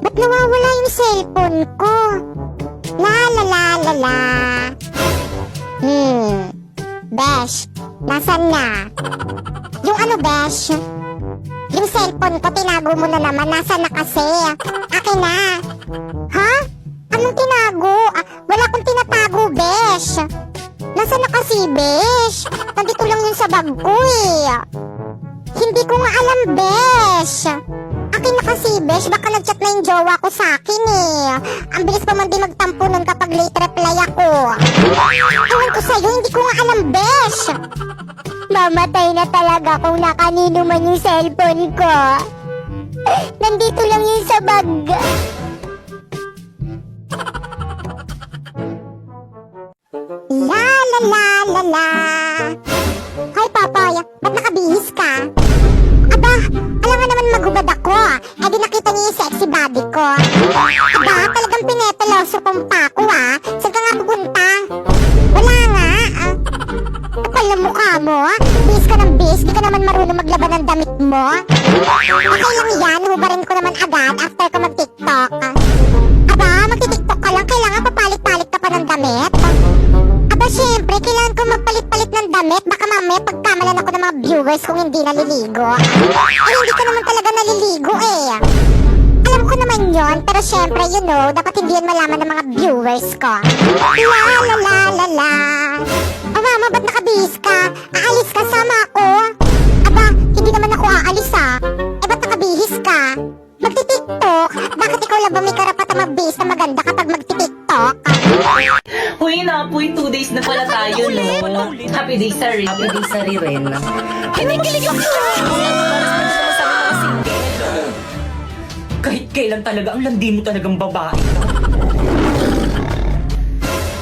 Ba't nawawala yung cellphone ko? La la la la la. Besh, nasan na? Yung ano, Besh? Yung cellphone ko, tinago mo na naman. Nasaan na kasi? Akin na. Ha? Anong tinago? Wala akong tinatago, Besh. Nasaan na kasi, Besh? Nandito lang yun sa bag ko eh. Hindi ko nga alam, Besh. Akin na kasi, Besh. Baka nag-chat na yung jowa ko sa akin eh. Ang bilis pa man din magtampo nun kapag late reply ako. Ewan ko sa'yo, hindi ko nga alam, Besh. Mamatay na talaga kung nakanino man yung cellphone ko. Nandito lang yun sa bag. La la la la la. Hoy, Popoy, ba't nakabihis ka? Aba, alam nga naman maghubad ako. Eh di nakita niyo yung sexy body ko. Aba, talagang pinepeloso kong pa ako Saan ka nga pupunta? Wala nga. Kapal na mukha mo. Bis ka ng bis, di ka naman marunong maglaban ng damit mo. Okay lang yan, hubarin ko naman agad after ko mag-tiktok. Aba, magti-tiktok ka lang, kailangan papalit-palit ka pa ng damit. Aba, syempre, kailangan ko magpalit-palit ng damit. Baka mamaya pagkamalan ako ng mga viewers kung hindi naliligo. Eh, hindi ka naman talaga naliligo eh. Alam ko naman yon, pero syempre, you know, dapat hindi yan malaman ng mga viewers ko. La la la la la. O mama, ba't nakabihis ka? Aalis ka, sama ako. Aba, hindi naman ako aalis Eh, ba't nakabihis ka? Magti-tiktok? Bakit ikaw lang ba may karapatang magbihis na maganda kapag magti-tiktok? Uy, Napoy, 2 days na pala tayo, no? Happy days sa rin. Happy days sa rin. Kinikilig ako! Kahit kailan talaga, ang landi mo talagang babae.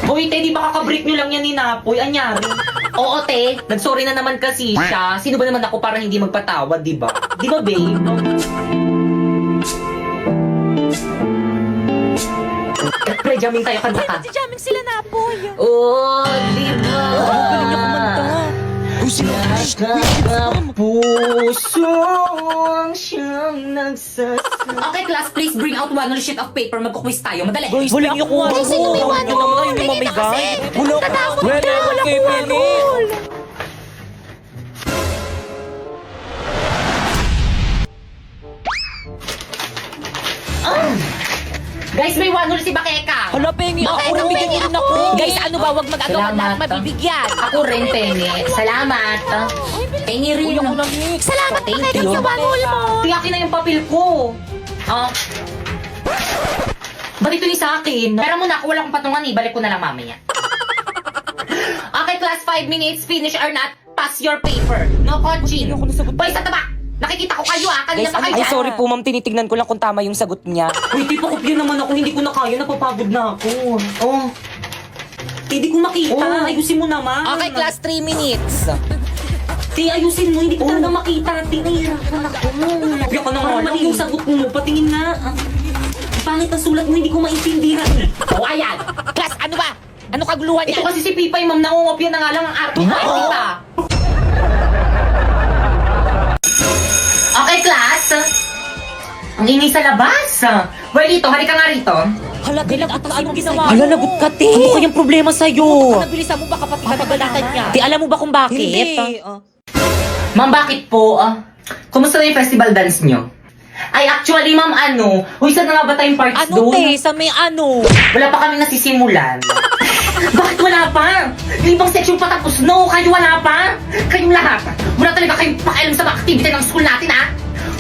Uy, te, di ba kakabreak nyo lang yan ni Napoy? Anyari? Oo, te. Nagsorry na naman kasi siya. Sino ba naman ako para hindi magpatawad, di ba? Di ba, babe? Pre, jamming tayo, kanta ka. Jamming sila na po. Oh, di ba? Galing niya kumanta. Pusong siyang nagsasabi. Okay, class, please bring out one sheet of paper. Magkukwis tayo. Madali. Guys, wala niyo kuha. Guys, sino may one? Yun naman, yun yung mamigay. Wala kay Penny. Guys, may one si Bakeka. Hala, Penny, ako rin bigyan niyo rin ako. Guys, ano ba, wag mag-agawan Salamat. lahat mabibigyan. Ako rin, Penny. Salamat. Penny rin. Uy, ako lang, Nick. Salamat Thank Bakeka you. sa banol mo. Tiyakin na yung papel ko. Ba't ito yung sa akin? Pero muna, ako wala akong patungan eh. Balik ko na lang mamaya. Okay, class, 5 minutes. Finish or not, pass your paper. No coaching. Hindi ako nasagot. Boy, sa taba! Nakikita ko kayo Kanina Guys, pa kayo ay dyan. sorry po ma'am, tinitignan ko lang kung tama yung sagot niya. Uy, di pa kopya naman ako. Hindi ko na kaya. Napapagod na ako. Oh. Hindi ko makita. Oh. Ayusin mo naman. Okay, class, 3 minutes. Ti, ayusin mo. Hindi ko talaga makita. Ti, nahihirapan ako. Kopya ka na nga lang. Yung sagot mo. Patingin na. Pangit ang sulat mo. Hindi ko maintindihan. Oh, ayan. Class, ano ba? Ano kaguluhan Ito niya? kasi si Pipay, ma'am. Nangungopya na nga lang ang arte. Kita. Okay, class. Ang ingay sa labas. Well, dito, halika nga rito. Hala, galit at anong ginawa? Hala, lagot ka, te. Ano kayang problema sa'yo? Nabilisan mo ba kapatid ka pagalatan niya? Ti, alam mo ba kung bakit? Hindi. Ma'am, bakit po? Kumusta na yung festival dance nyo? Ay, actually, ma'am, Huy, saan na nga ba tayong parts Ano, doon? te? Sa may ano? Wala pa kami nasisimulan. Bakit wala pa? Yung ibang section patapos, no? Kayo wala pa? Kayong lahat. Wala talaga kayong pakialam sa mga activity ng school natin,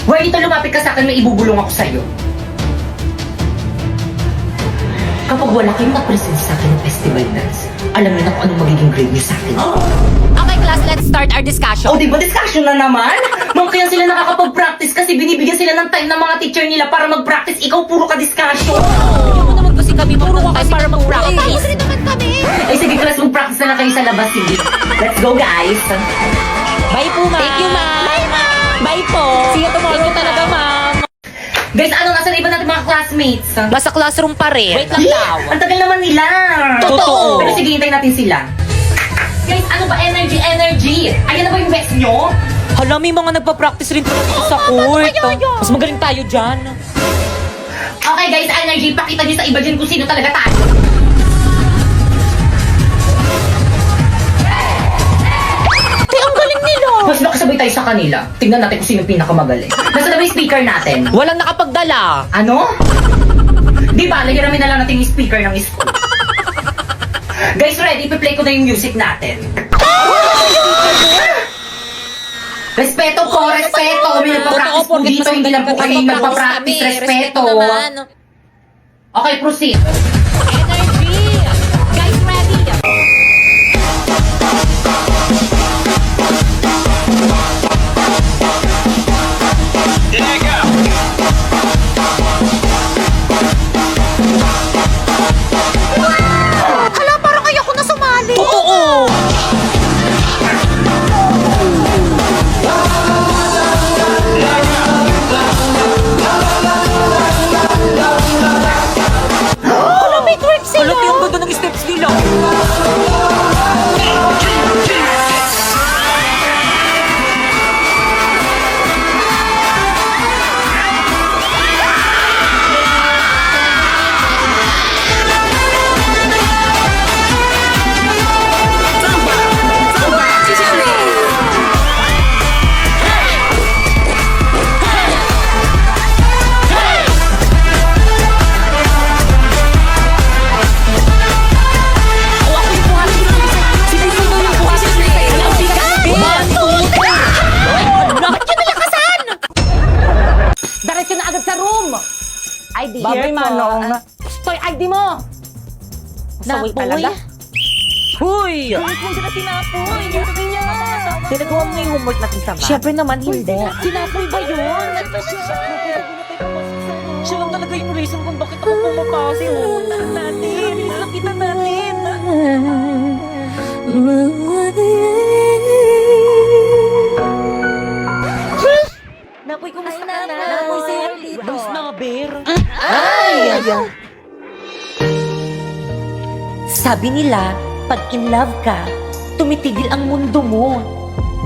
Well, dito lumapit ka sa akin, may ibubulong ako sa'yo. Kapag wala kayong mag-present sa akin ng festival dance, alam niyo na kung anong magiging grade niyo sa akin. Okay, class, let's start our discussion. O, di ba discussion na naman? Ma'am, kaya sila nakakapag-practice kasi binibigyan sila ng time ng mga teacher nila para mag-practice. Ikaw, puro ka discussion. Hindi mo naman kasi kami puro ka kasi para mag-practice. Rin naman kami. Ay, sige, class, mag-practice na lang kayo sa labas. Sige. Let's go, guys. Bye po, ma'am. Thank you, ma'am. Bye, ma'am. Bye po. See you tomorrow. Thank you talaga, ma'am. Guys, nasa na iba natin mga classmates? Nasa classroom pa rin. Wait lang daw. Ang tagal naman nila. Totoo. Pero sige, hintayin natin sila. Guys, ano ba? Energy. Ayan na ba yung best nyo? Hala, may mga nagpa-practice rin pala dito sa court. Mas magaling tayo dyan. Okay guys, energy, pakita niyo sa iba dyan kung sino talaga tayo. Ang galing nila! Mas nakasabay tayo sa kanila. Tingnan natin kung sino pinakamagaling. Nasa na ba yung speaker natin? Walang nakapagdala. Ano? Di ba, lahiramin na lang natin yung speaker ng school. Guys, ready? Ipi-play ko na yung music natin. Respeto po, respeto. May nagpa-practice po dito. Hindi lang po kami nagpa-practice. Respeto. Okay, proceed. Energy! Guys, ready? Hala, parang kaya ko na sumali. Oo! Hala, may twerk sila. Hala, yung ganda ng steps nila. Diretso na agad sa room! ID Babay, here po. Manong. Toy, ID mo! Saway talaga. Huy! Galit mo sila tinapoy! Tinagawa mo yung homework natin sa math. Siyempre naman, hindi. Tinapoy ba yun? Siya lang talaga yung reason kung bakit ako pumapasi. Puntahan natin. Lapitan natin. Napoy, kumusta ka na? Napoy, sa'yo dito. Bang snobber. Ay! Sabi nila, pag in love ka, tumitigil ang mundo mo.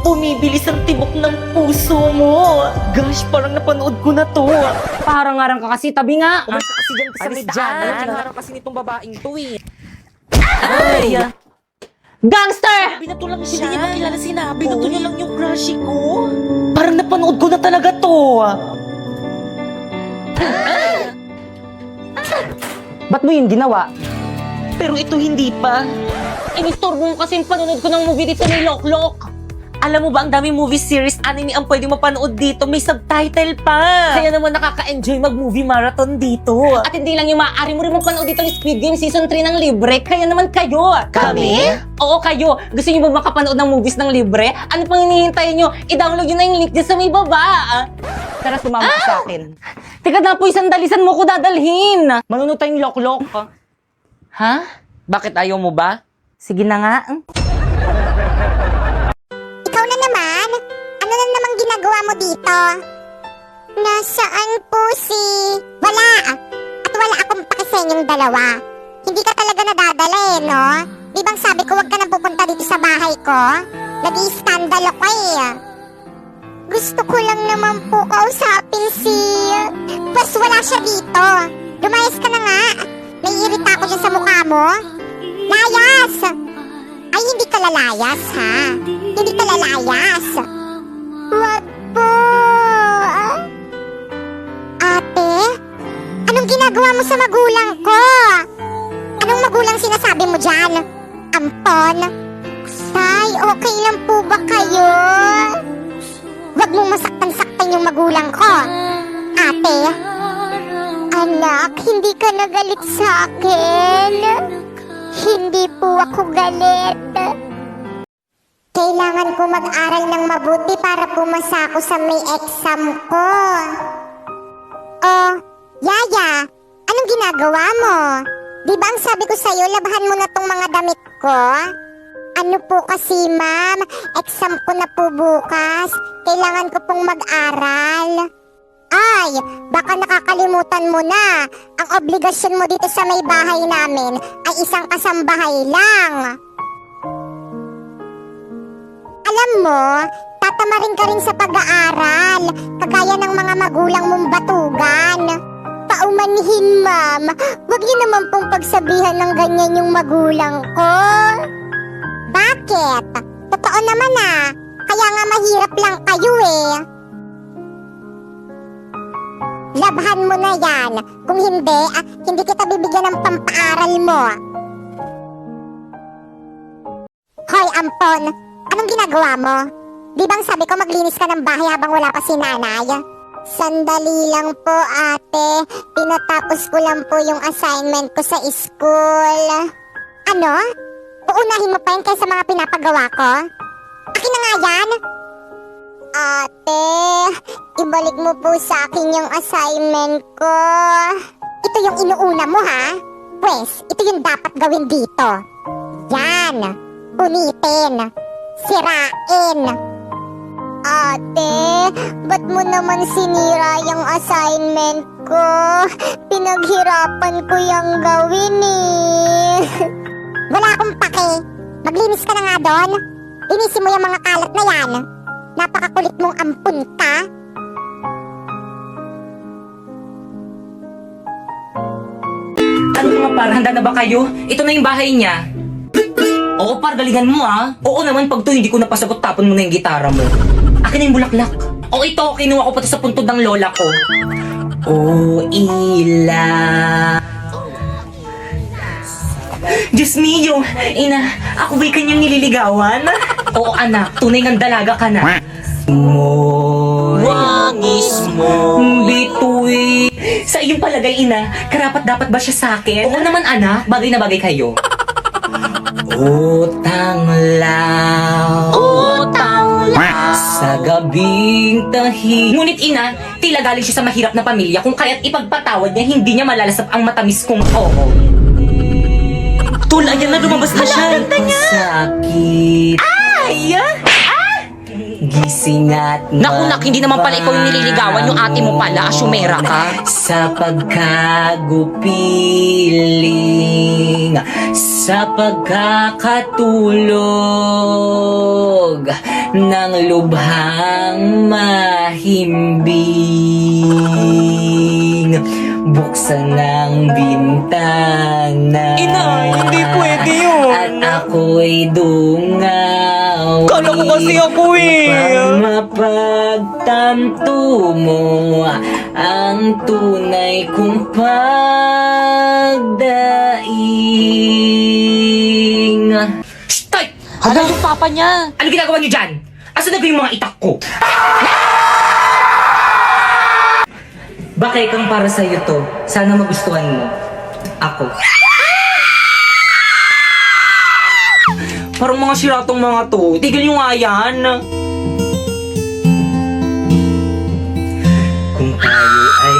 Bumibilis ang tibok ng puso mo. Gosh, parang napanood ko na to. Parang-arang ka kasi. Tabi nga. Umas kasi dyan sa may daanan. Parang kasi nitong babaeng to eh. Ay! Gangster! Binato lang siya. Hindi niya makilala si Napoy. Binato niya lang yung crush ko. Parang napanood ko na talaga to. Ba't mo yun ginawa? Pero ito hindi pa. Inistorbo mo kasi yung panonood ko ng movie dito ni Loklok. Alam mo ba, ang daming movie series, anime ang pwede mapanood dito. May subtitle pa. Kaya naman nakaka-enjoy mag-movie marathon dito. At hindi lang yung maaari mo rin mapanood dito ng Squid Game Season 3 ng libre. Kaya naman kayo. Kami? Oo, kayo. Gusto niyo ba makapanood ng movies ng libre? Ano pang hinihintay niyo? I-download nyo na yung link dyan sa may baba. Tara, sumama ka sa akin. Teka na po, sandalisan mo ko dadalhin. Manunod tayong Loklok. Ha? Bakit ayaw mo ba? Sige na nga. Ikaw na naman? Ano na namang ginagawa mo dito? Nasaan po si... Wala! At wala akong paki sa inyong dalawa. Hindi ka talaga nadadala eh, no? Di bang sabi ko huwag ka nang pupunta dito sa bahay ko? Nag-i-skandal ako eh. Gusto ko lang naman po kausapin si... Pues wala siya dito. Lumayas ka na nga. Naiirita ako dyan sa mukha mo. Layas! Ay, hindi ka lalayas, ha? Hindi ka lalayas. Wag po. Ate, anong ginagawa mo sa magulang ko? Anong magulang sinasabi mo dyan? Ampon? Tay, okay lang po ba kayo? Wag mong masaktan-saktan yung magulang ko. Ate, anak, hindi ka nagalit sa akin. Hindi po ako galit. Kailangan ko mag-aral ng mabuti para pumasa ako sa may exam ko. Oh, Yaya, anong ginagawa mo? Di ba ang sabi ko sa'yo, labahan mo na tong mga damit ko? Ano po kasi, ma'am, exam ko na po bukas. Kailangan ko pong mag-aral. Ay, baka nakakalimutan mo na. Ang obligasyon mo dito sa may bahay namin ay isang kasambahay lang. Alam mo, tatamarin ka rin sa pag-aaral, kagaya ng mga magulang mong batugan. Paumanhin sabihin, ma'am. Huwag niyo naman pong pagsabihan ng ganyan yung magulang ko. Bakit? Totoo naman kaya nga mahirap lang kayo Labhan mo na yan. Kung hindi, hindi kita bibigyan ng pampaaral mo. Hoy, Ampon, anong ginagawa mo? Di bang sabi ko maglinis ka ng bahay habang wala pa si nanay? Sandali lang po, ate. Tinatapos ko lang po yung assignment ko sa school. Ano? Uunahin mo pa yun kaysa mga pinapagawa ko? Akin na nga yan! Ate, ibalik mo po sa akin yung assignment ko. Ito yung inuuna mo, ha? Pwes, ito yung dapat gawin dito. Yan! Punitin! Sirain! Ate, ba't mo naman sinira yung assignment ko? Pinaghirapan ko yung gawin Wala akong pake. Maglinis ka na nga doon. Linisin mo yung mga kalat na yan. Napakakulit mong ampun ka. Ano mga par, handa na ba kayo? Ito na yung bahay niya. Oo par, galingan mo Oo naman, pag to hindi ko napasagot, tapon mo na yung gitara mo. Akin na yung bulaklak. O ito, kinuha ko pati sa puntod ng lola ko. Oh, Ila. Diyos mio, ina, ako ba'y kanyang nililigawan? Oo anak, tunay ng dalaga ka na. Wangis mo bituy. Sa iyong palagay, ina, karapat dapat ba siya sa akin? Oo naman anak, bagay na bagay kayo. Utang lang, sa gabing tahi. Ngunit ina, tila galing siya sa mahirap na pamilya, kung kaya't ipagpatawad niya, hindi niya malalasap ang matamis kong oo. Tul, ayan na, lumabas na siya. Sakit. Ay! Gising at Naku, nak, hindi naman pala ikaw yung nililigawan, yung ate mo pala, asyumera ka. sa pagkagupiling, sa pagkakatulog ng lubhang mahimbing. Buksan ng bintana. Ina, hindi pwede yun. At ako'y dungaw. Kala ko kasi ako Upang mapagtanto mo ang tunay kong pagdaing. Shh! Tay! Hala yung papa niya. Ano ginagawa niyo dyan? Asan na ba yung mga itak ko? Bakit kang para sa'yo to? Sana magustuhan mo. Ako. Parang mga siratong mga to. Tigil nyo nga yan. Kung tayo ay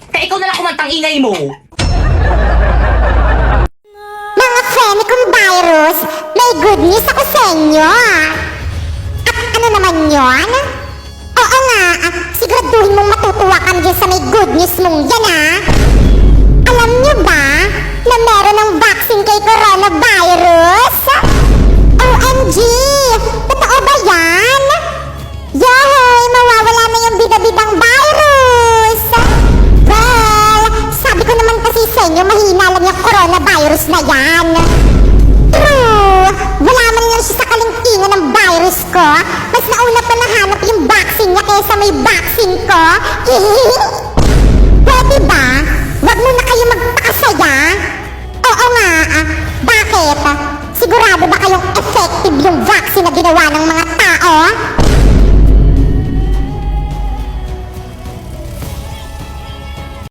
Kaya ikaw na lang kumantang ingay mo. Mga friend kong virus, may good news ako sa inyo. At ano naman yon? Oo nga, siguraduhin mong matutuwa ka dyan sa may good news mong yan Alam nyo ba na meron ng vaccine kay coronavirus? OMG! Totoo ba yan? Yahoy! Mawawala na yung bida-bidang virus! Well, sabi ko naman kasi sa inyo, mahina lang yung coronavirus na yan. True! Wala man lang siya sa kalingkingan ng virus ko. Mas nauna pa nahanap yung vaccine niya kaysa may vaccine ko. Pwede ba? Wag mo na kayo magpakasaya? Oo nga, bakit? Sigurado ba kayong effective yung vaccine na ginawa ng mga tao?